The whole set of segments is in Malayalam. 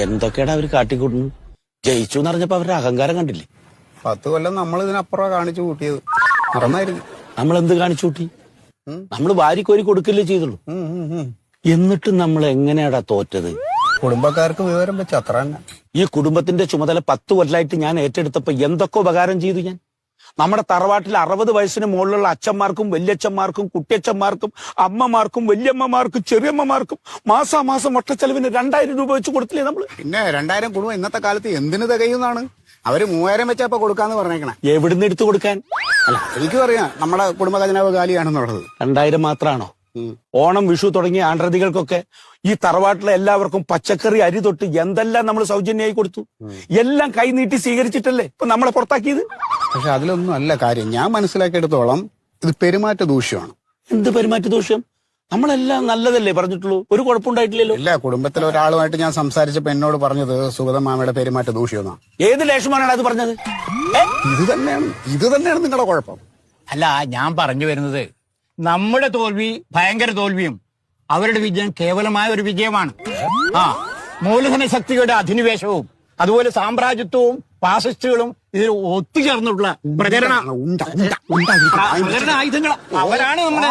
എന്തൊക്കെയാണ് അവര് കാട്ടിക്കൂട്ടുന്നു? ജയിച്ചു എന്ന് പറഞ്ഞപ്പോ അവരുടെ അഹങ്കാരം കണ്ടില്ലേ? 10 കൊല്ലം നമ്മൾ ഇതിനപ്പുറം കാണിച്ചു കൂട്ടിയത് മറന്നായിരുന്നു. നമ്മൾ എന്ത് കാണിച്ചു കൂട്ടി? നമ്മൾ വാരിക്കോരി കൊടുക്കില്ലേ ചെയ്തുള്ളൂ. എന്നിട്ട് നമ്മൾ എങ്ങനെയാടാ തോറ്റത്? കുടുംബക്കാർക്ക് വിവരം വെച്ച് അത്ര തന്നെ. ഈ കുടുംബത്തിന്റെ ചുമതല 10 കൊല്ലമായിട്ട് ഞാൻ ഏറ്റെടുത്തപ്പോ എന്തൊക്കെ ഉപകാരം ചെയ്തു ഞാൻ. നമ്മുടെ തറവാട്ടിൽ 60 വയസ്സിന് മുകളിലുള്ള അച്ഛന്മാർക്കും വല്യച്ഛന്മാർക്കും കുട്ടിയച്ഛന്മാർക്കും അമ്മമാർക്കും വല്യമ്മമാർക്കും ചെറിയമ്മമാർക്കും മാസാമാസം ഒറ്റച്ചെലവിന് 2000 രൂപ വെച്ച് കൊടുത്തില്ലേ നമ്മള്? പിന്നെ 2000 കുടുംബം ഇന്നത്തെ കാലത്ത് എന്തിനു തികയുന്നതാണ്? അവര് 3000 വെച്ചപ്പോ കൊടുക്കാന്ന് പറഞ്ഞേക്കണേ. എവിടുന്ന് എടുത്തു കൊടുക്കാൻ? അല്ല, എനിക്കും അറിയാം നമ്മുടെ കുടുംബ ഖജനാവ് കാലിയാണെന്നുള്ളത്. 2000 മാത്രാണോ? ഓണം വിഷു തുടങ്ങിയ ആണ്ട്രതികൾക്കൊക്കെ ഈ തറവാട്ടിലെ എല്ലാവർക്കും പച്ചക്കറി അരി തൊട്ട് എന്തെല്ലാം നമ്മൾ സൗജന്യമായി കൊടുത്തു. എല്ലാം കൈ നീട്ടി സ്വീകരിച്ചിട്ടല്ലേ ഇപ്പൊ നമ്മളെ പുറത്താക്കിയത്. പക്ഷെ അതിലൊന്നും അല്ല കാര്യം. ഞാൻ മനസ്സിലാക്കിയെടുത്തോളം ഇത് പെരുമാറ്റ ദൂഷ്യമാണ്. എന്ത് പെരുമാറ്റ ദൂഷ്യം? നമ്മളെല്ലാം നല്ലതല്ലേ പറഞ്ഞിട്ടുള്ളൂ, ഒരു കുഴപ്പമുണ്ടായിട്ടില്ലല്ലോ. ഇല്ല, കുടുംബത്തിലെ ഒരാളുമായിട്ട് ഞാൻ സംസാരിച്ചപ്പോ എന്നോട് പറഞ്ഞത് സുഗത മാമയുടെ പെരുമാറ്റ ദൂഷ്യമെന്നാണ്. ഏത് ലേഷമാനാണ് അത് പറഞ്ഞത്? ഇത് തന്നെയാണ് നിങ്ങളുടെ കുഴപ്പം. അല്ല, ഞാൻ പറഞ്ഞു വരുന്നത് നമ്മുടെ തോൽവി ഭയങ്കര തോൽവിയും അവരുടെ വിജയം കേവലമായ ഒരു വിജയമാണ്. മൂലധന ശക്തികളുടെ അധിനിവേശവും അതുപോലെ സാമ്രാജ്യത്വവും ഫാസിസ്റ്റുകളും ഇതിൽ ഒത്തുചേർന്നുള്ള പ്രചരണ ആയുധങ്ങൾ അവരാണ് നമ്മുടെ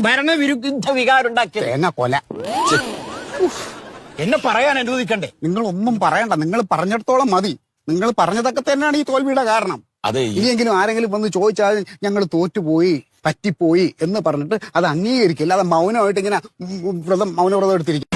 ഭരണവിരുദ്ധ വികാരം ഉണ്ടാക്കിയത്. എന്നെ പറയാൻ അനുവദിക്കണ്ടേ? നിങ്ങളൊന്നും പറയണ്ട, നിങ്ങൾ പറഞ്ഞിടത്തോളം മതി. നിങ്ങൾ പറഞ്ഞതൊക്കെ തന്നെയാണ് ഈ തോൽവിയുടെ കാരണം. അതെ, ഇനിയെങ്കിലും ആരെങ്കിലും വന്ന് ചോദിച്ചാൽ ഞങ്ങൾ തോറ്റുപോയി പറ്റിപ്പോയി എന്ന് പറഞ്ഞിട്ട് അത് അംഗീകരിക്കില്ല. അത് മൗനമായിട്ട് ഇങ്ങനെ മൗനവ്രതം എടുത്തിരിക്കും.